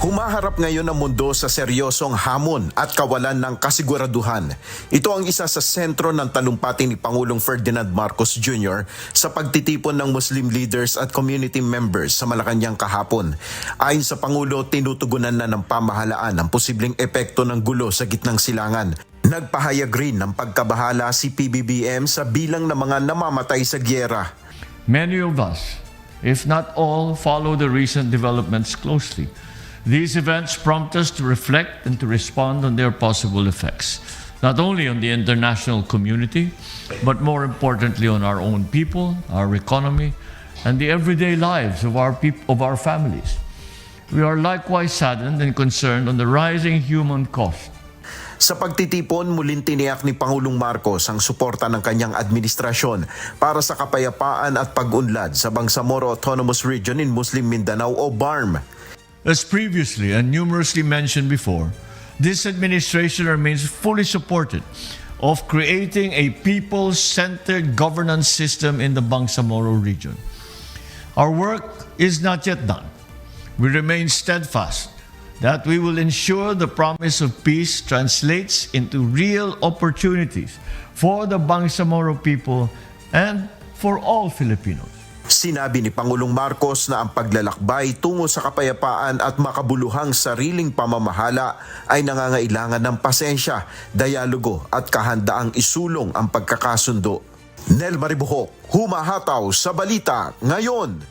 Humaharap ngayon ang mundo sa seryosong hamon at kawalan ng kasiguraduhan. Ito ang isa sa sentro ng talumpati ni Pangulong Ferdinand Marcos Jr. sa pagtitipon ng Muslim leaders at community members sa Malacanang kahapon. Ayon sa Pangulo, tinutugunan na ng pamahalaan ang posibleng epekto ng gulo sa gitnang silangan. Nagpahayag rin ng pagkabahala si PBBM sa bilang ng mga namamatay sa giyera. Many of us, if not all, follow the recent developments closely. These events prompt us to reflect and to respond on their possible effects, not only on the international community, but more importantly on our own people, our economy, and the everyday lives of our families. We are likewise saddened and concerned on the rising human cost. Sa pagtitipon, muling tiniyak ni Pangulong Marcos ang suporta ng kanyang administrasyon para sa kapayapaan at pag-unlad sa Bangsamoro Autonomous Region in Muslim Mindanao o BARM. As previously and numerously mentioned before, this administration remains fully supported of creating a people-centered governance system in the Bangsamoro region. Our work is not yet done. We remain steadfast that we will ensure the promise of peace translates into real opportunities for the Bangsamoro people and for all Filipinos. Sinabi ni Pangulong Marcos na ang paglalakbay tungo sa kapayapaan at makabuluhang sariling pamamahala ay nangangailangan ng pasensya, dialogo at kahandaang isulong ang pagkakasundo. Nel Maribuhok, humahataw sa balita ngayon.